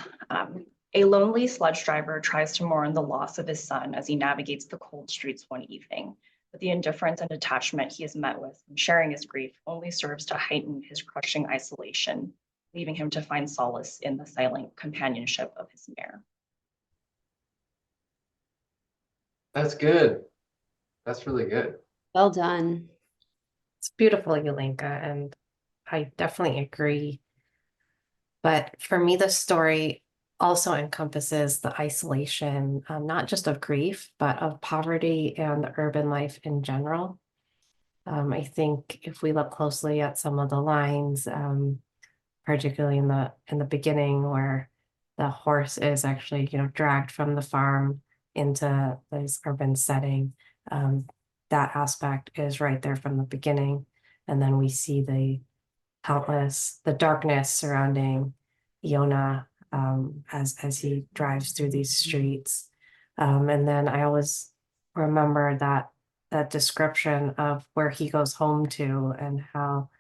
a lonely sludge driver tries to mourn the loss of his son as he navigates the cold streets one evening. But the indifference and detachment he is met with in sharing his grief only serves to heighten his crushing isolation, leaving him to find solace in the silent companionship of his mare. That's good. That's really good. Well done. It's beautiful, Yulinka, and I definitely agree. But for me, the story also encompasses the isolation, not just of grief, but of poverty and the urban life in general. I think if we look closely at some of the lines, particularly in the beginning, where the horse is actually, dragged from the farm into this urban setting, that aspect is right there from the beginning. And then we see the darkness surrounding Iona as he drives through these streets. And then I always remember that description of where he goes home to and how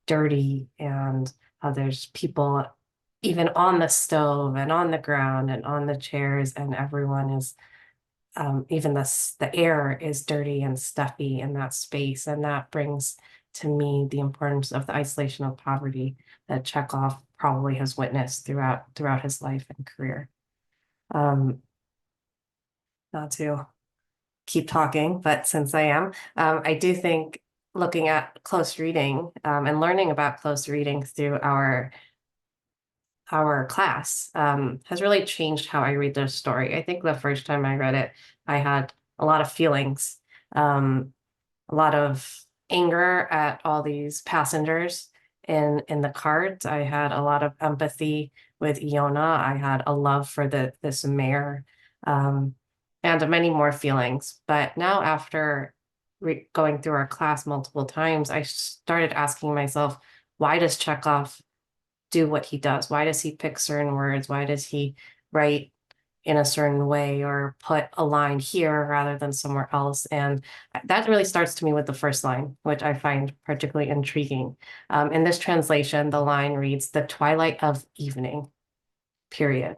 dirty and how there's people even on the stove and on the ground and on the chairs, and everyone is even the air is dirty and stuffy in that space. And that brings to me the importance of the isolation of poverty that Chekhov probably has witnessed throughout his life and career. Not to keep talking, but since I am, I do think looking at close reading and learning about close reading through our class has really changed how I read the story. I think the first time I read it, I had a lot of feelings, a lot of anger at all these passengers in the cart. I had a lot of empathy with Iona. I had a love for this mare, and many more feelings. But now, after going through our class multiple times, I started asking myself, why does Chekhov do what he does? Why does he pick certain words? Why does he write in a certain way or put a line here rather than somewhere else? And that really starts to me with the first line, which I find particularly intriguing. In this translation, the line reads, "The twilight of evening," period.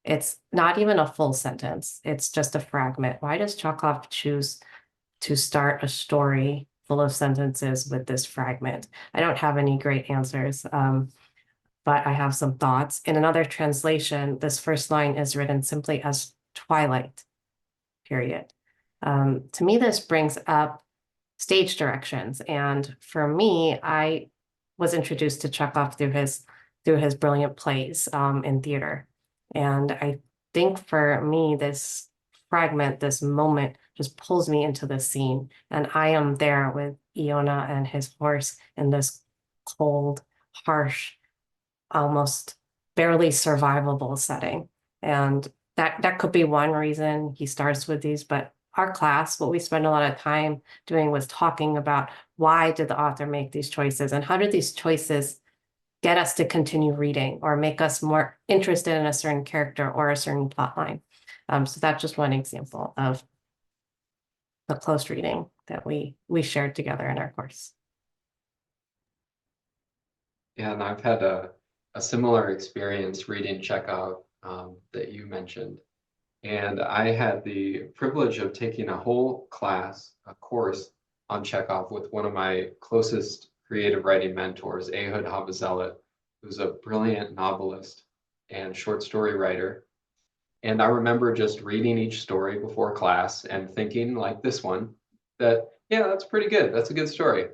It's not even a full sentence. It's just a fragment. Why does Chekhov choose to start a story full of sentences with this fragment? I don't have any great answers, but I have some thoughts. In another translation, this first line is written simply as twilight, period. To me, this brings up stage directions. And for me, I was introduced to Chekhov through his brilliant plays in theater. And I think for me, this fragment, this moment just pulls me into the scene. And I am there with Iona and his horse in this cold, harsh, almost barely survivable setting. And that could be one reason he starts with these, but our class, what we spend a lot of time doing was talking about why did the author make these choices and how did these choices get us to continue reading or make us more interested in a certain character or a certain plot line. So that's just one example of the close reading that we shared together in our course. Yeah, and I've had a similar experience reading Chekhov that you mentioned. And I had the privilege of taking a whole class, a course on Chekhov with one of my closest creative writing mentors, Ehud Havazelit, who's a brilliant novelist and short story writer. And I remember just reading each story before class and thinking, like this one, that, yeah, that's pretty good. That's a good story.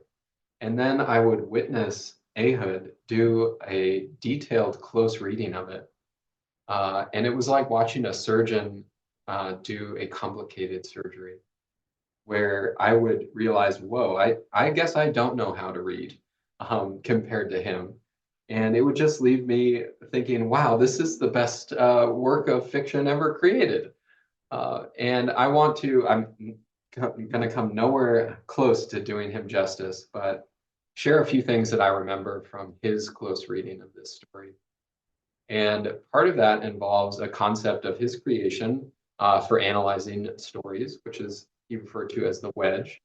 And then I would witness Ehud do a detailed close reading of it. And it was like watching a surgeon do a complicated surgery, where I would realize, whoa, I guess I don't know how to read compared to him. And it would just leave me thinking, wow, this is the best work of fiction ever created. And I'm going to come nowhere close to doing him justice, but share a few things that I remember from his close reading of this story. And part of that involves a concept of his creation for analyzing stories, which is he referred to as the wedge.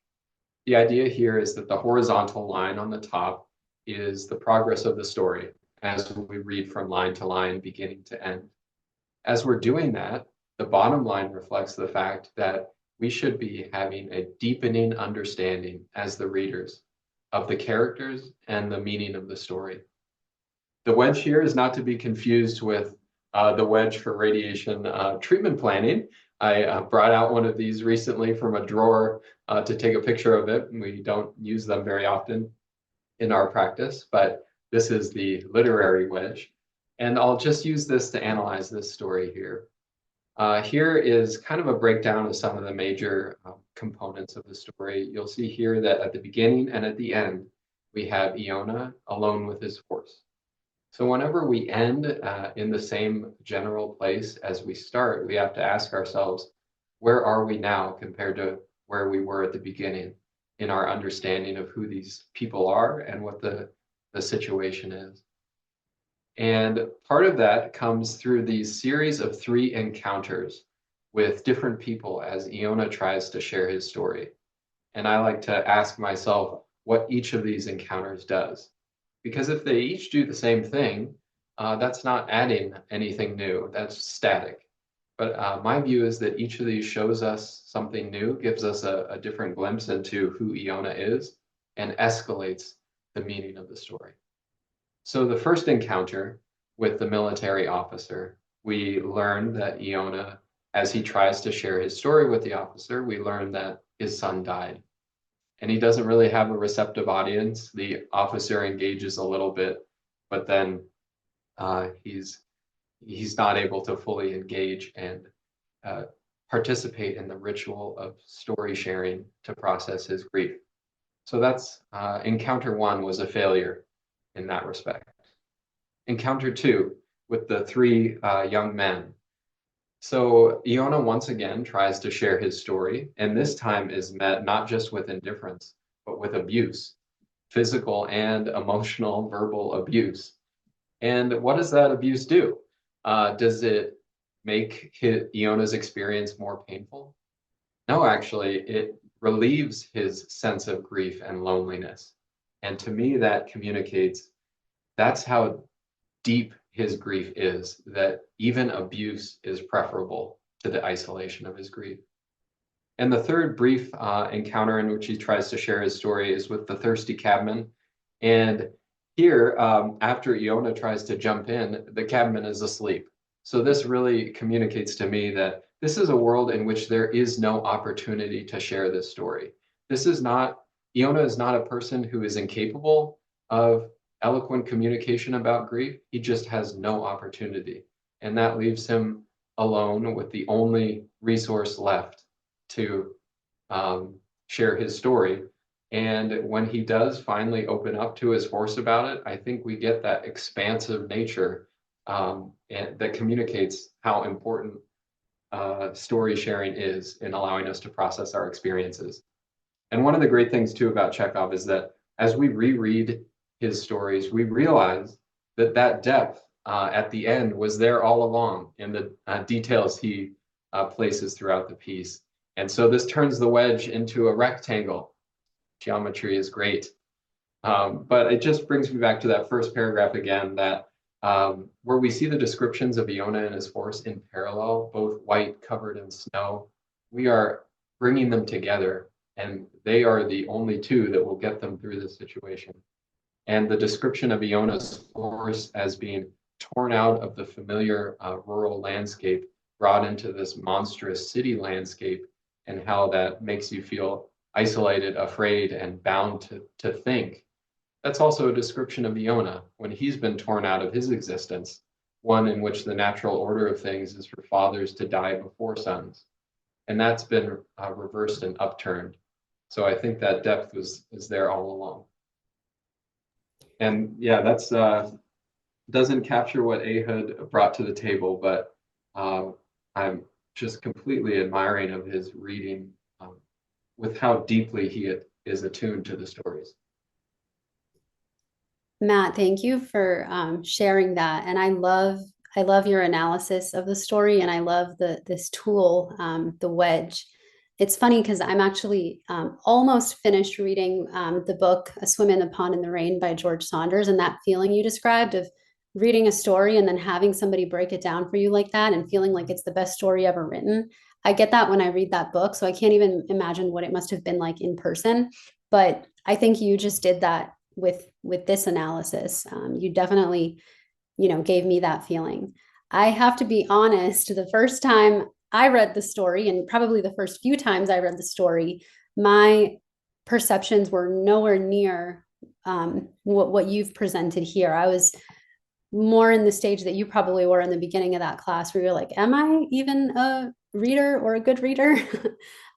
The idea here is that the horizontal line on the top is the progress of the story as we read from line to line, beginning to end. As we're doing that, the bottom line reflects the fact that we should be having a deepening understanding as the readers of the characters and the meaning of the story. The wedge here is not to be confused with the wedge for radiation treatment planning. I brought out one of these recently from a drawer to take a picture of it. We don't use them very often in our practice, but this is the literary wedge. And I'll just use this to analyze this story here. Here is kind of a breakdown of some of the major components of the story. You'll see here that at the beginning and at the end, we have Iona alone with his horse. So whenever we end in the same general place as we start, we have to ask ourselves, where are we now compared to where we were at the beginning in our understanding of who these people are and what the situation is? And part of that comes through these series of 3 encounters with different people as Iona tries to share his story. And I like to ask myself what each of these encounters does. Because if they each do the same thing, that's not adding anything new, that's static. But my view is that each of these shows us something new, gives us a different glimpse into who Iona is, and escalates the meaning of the story. So the first encounter with the military officer, we learn that Iona, as he tries to share his story with the officer, we learn that his son died. And he doesn't really have a receptive audience. The officer engages a little bit, but then he's not able to fully engage and participate in the ritual of story sharing to process his grief. So that's encounter 1 was a failure in that respect. Encounter 2 with the 3 young men. So Iona once again tries to share his story, and this time is met not just with indifference, but with abuse, physical and emotional verbal abuse. And what does that abuse do? Does it make Iona's experience more painful? No, actually, it relieves his sense of grief and loneliness. And to me, that communicates that's how deep his grief is, that even abuse is preferable to the isolation of his grief. And the third brief encounter in which he tries to share his story is with the thirsty cabman. And here, after Iona tries to jump in, the cabman is asleep. So this really communicates to me that this is a world in which there is no opportunity to share this story. Iona is not a person who is incapable of eloquent communication about grief. He just has no opportunity. And that leaves him alone with the only resource left to share his story. And when he does finally open up to his horse about it, I think we get that expansive nature and that communicates how important story sharing is in allowing us to process our experiences. And one of the great things too about Chekhov is that as we reread his stories, we realize that that depth at the end was there all along in the details he places throughout the piece. And so this turns the wedge into a rectangle. Geometry is great. But it just brings me back to that first paragraph again, that where we see the descriptions of Iona and his horse in parallel, both white covered in snow, we are bringing them together, and they are the only two that will get them through this situation. And the description of Iona's horse as being torn out of the familiar rural landscape, brought into this monstrous city landscape, and how that makes you feel isolated, afraid, and bound to think. That's also a description of Iona when he's been torn out of his existence, one in which the natural order of things is for fathers to die before sons. And that's been reversed and upturned. So I think that depth is there all along. And yeah, that's doesn't capture what Ehud brought to the table, but I'm just completely admiring of his reading with how deeply he is attuned to the stories. Matt, thank you for sharing that. And I love your analysis of the story, and I love this tool, the wedge. it's funny because I'm actually almost finished reading the book A Swim in the Pond in the Rain by George Saunders, and that feeling you described of reading a story and then having somebody break it down for you like that and feeling like it's the best story ever written. I get that when I read that book, so I can't even imagine what it must have been like in person. But I think you just did that with this analysis. You definitely, gave me that feeling. I have to be honest, the first time I read the story, and probably the first few times I read the story, my perceptions were nowhere near what you've presented here. I was more in the stage that you probably were in the beginning of that class, where you're like, am I even a reader or a good reader?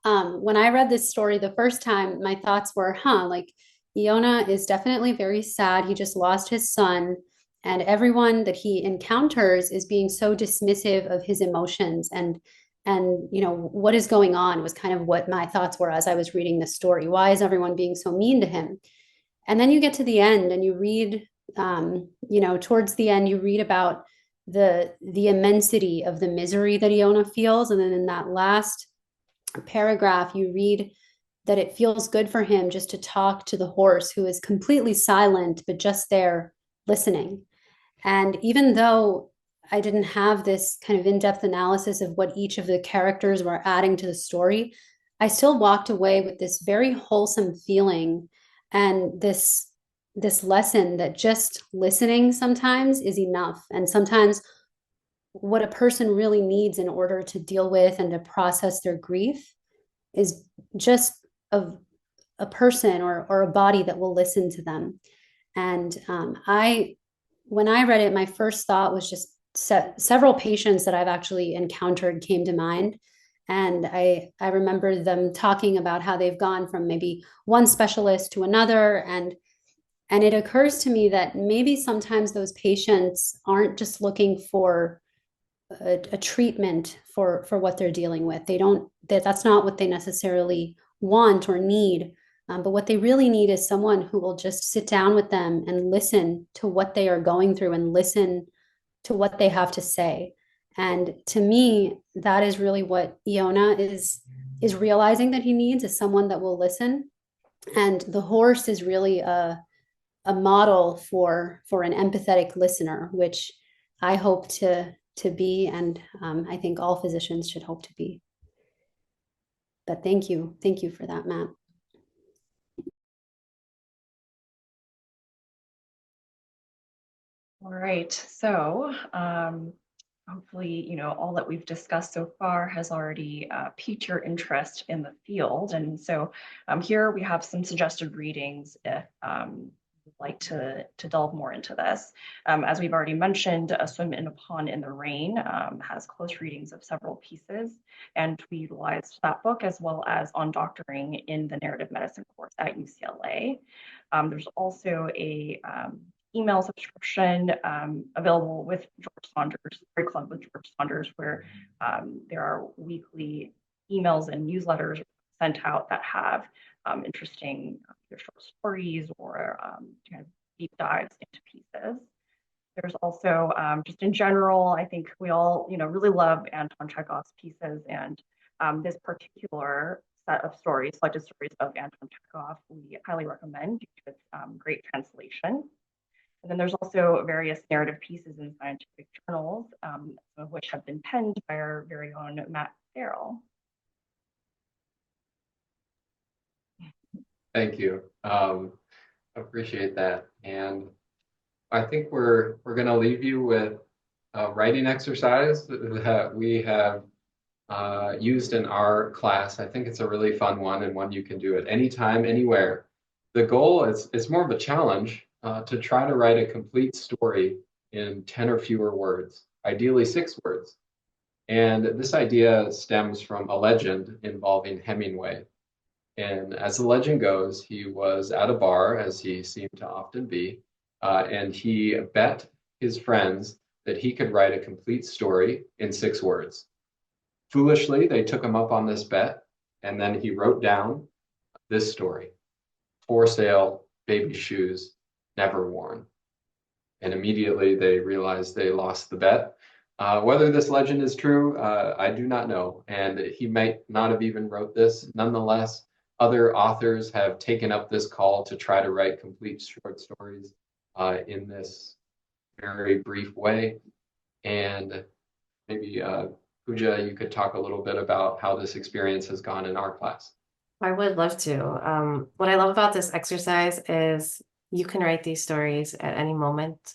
When I read this story the first time, my thoughts were, like, Iona is definitely very sad. He just lost his son, and everyone that he encounters is being so dismissive of his emotions, and what is going on was kind of what my thoughts were as I was reading the story. Why is everyone being so mean to him? And then you get to the end and you read, towards the end, you read about the immensity of the misery that Iona feels. And then in that last paragraph, you read that it feels good for him just to talk to the horse, who is completely silent, but just there listening. And even though I didn't have this kind of in-depth analysis of what each of the characters were adding to the story, I still walked away with this very wholesome feeling and this lesson that just listening sometimes is enough. And sometimes what a person really needs in order to deal with and to process their grief is just a person or a body that will listen to them. And when I read it, my first thought was just several patients that I've actually encountered came to mind. And I remember them talking about how they've gone from maybe one specialist to another. And it occurs to me that maybe sometimes those patients aren't just looking for a treatment for what they're dealing with. That's not what they necessarily want or need. But what they really need is someone who will just sit down with them and listen to what they are going through and listen to what they have to say. And to me, that is really what Iona is realizing that he needs, is someone that will listen. And the horse is really a model for an empathetic listener, which I hope to be, and I think all physicians should hope to be. But thank you for that, Matt. All right, so hopefully, all that we've discussed so far has already piqued your interest in the field. And so here we have some suggested readings if you'd like to delve more into this. As we've already mentioned, A Swim in a Pond in the Rain has close readings of several pieces, and we utilized that book as well as On Doctoring in the narrative medicine course at UCLA. There's also a email subscription available with George Saunders, Story Club with George Saunders, where there are weekly emails and newsletters sent out that have interesting short stories or kind of deep dives into pieces. There's also just in general, I think we all really love Anton Chekhov's pieces, and this particular set of stories, selected stories of Anton Chekhov, we highly recommend due to its great translation. And then there's also various narrative pieces in scientific journals, some of which have been penned by our very own Matt Farrell. Thank you. Appreciate that. And I think we're going to leave you with a writing exercise that we have used in our class. I think it's a really fun one, and one you can do at any time, anywhere. The goal is, it's more of a challenge to try to write a complete story in 10 or fewer words, ideally 6 words. And this idea stems from a legend involving Hemingway. And as the legend goes, he was at a bar, as he seemed to often be, and he bet his friends that he could write a complete story in 6 words. Foolishly, they took him up on this bet, and then he wrote down this story: for sale, baby shoes, never worn. And immediately they realized they lost the bet. Whether this legend is true, I do not know, and he might not have even wrote this. Nonetheless, other authors have taken up this call to try to write complete short stories in this very brief way. And maybe Pooja, you could talk a little bit about how this experience has gone in our class. I would love to. What I love about this exercise is you can write these stories at any moment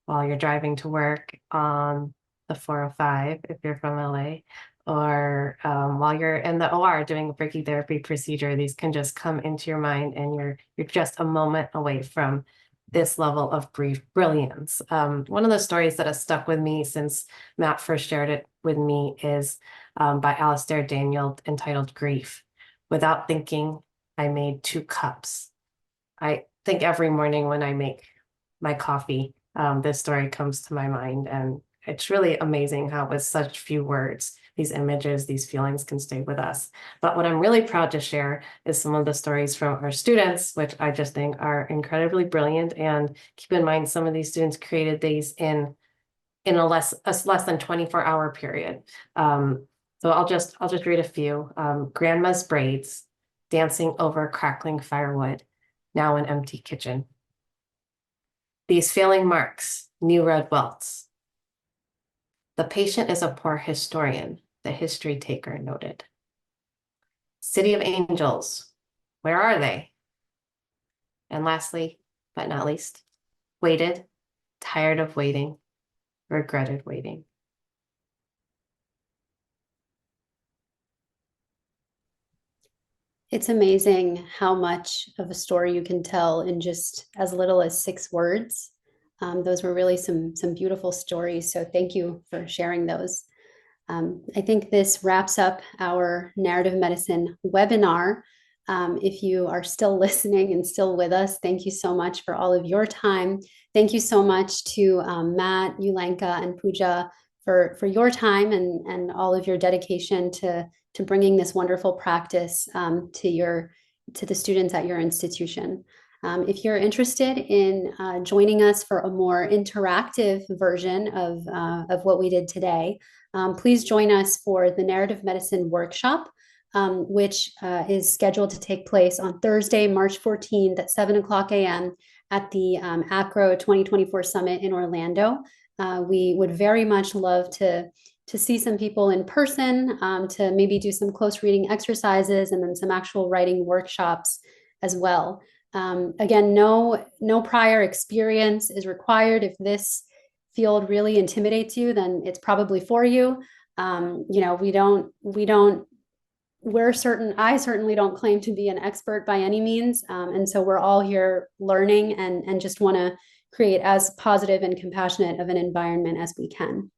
while you're driving to work on the 405 if you're from LA, or while you're in the OR doing a brachytherapy procedure. These can just come into your mind, and you're just a moment away from this level of brief brilliance. One of the stories that has stuck with me since Matt first shared it with me is by Alastair Daniel, entitled Grief. Without thinking, I made 2 cups. I think every morning when I make my coffee, this story comes to my mind. And it's really amazing how with such few words, these images, these feelings can stay with us. But what I'm really proud to share is some of the stories from our students, which I just think are incredibly brilliant. And keep in mind, some of these students created these in a less than 24-hour period. So I'll just read a few. Grandma's braids, dancing over crackling firewood, now an empty kitchen. These failing marks, new red welts. The patient is a poor historian, the history taker noted. City of Angels, where are they? And lastly, but not least, waited, tired of waiting, regretted waiting. It's amazing how much of a story you can tell in just as little as 6 words. Those were really some beautiful stories. So thank you for sharing those. I think this wraps up our narrative medicine webinar. If you are still listening and still with us, thank you so much for all of your time. Thank you so much to Matt, Yulenka, and Pooja for your time and all of your dedication to bringing this wonderful practice to the students at your institution. If you're interested in joining us for a more interactive version of what we did today, please join us for the Narrative Medicine Workshop, which is scheduled to take place on Thursday, March 14th at 7:00 a.m. at the ACRO 2024 Summit in Orlando. We would very much love to see some people in person, to maybe do some close reading exercises and then some actual writing workshops as well. Again, no prior experience is required. If this field really intimidates you, then it's probably for you. I certainly don't claim to be an expert by any means. And so we're all here learning and just want to create as positive and compassionate of an environment as we can.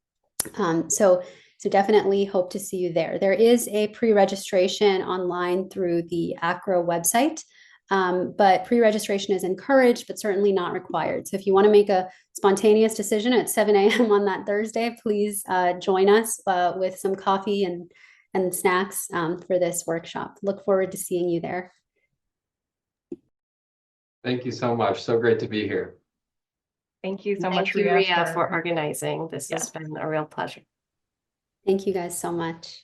So definitely hope to see you there. There is a pre-registration online through the ACRO website. But pre-registration is encouraged, but certainly not required. So if you want to make a spontaneous decision at 7 a.m. on that Thursday, please join us with some coffee and snacks for this workshop. Look forward to seeing you there. Thank you so much. So great to be here. Thank you so much, Thank you, Ria, for organizing. This has been a real pleasure. Thank you guys so much.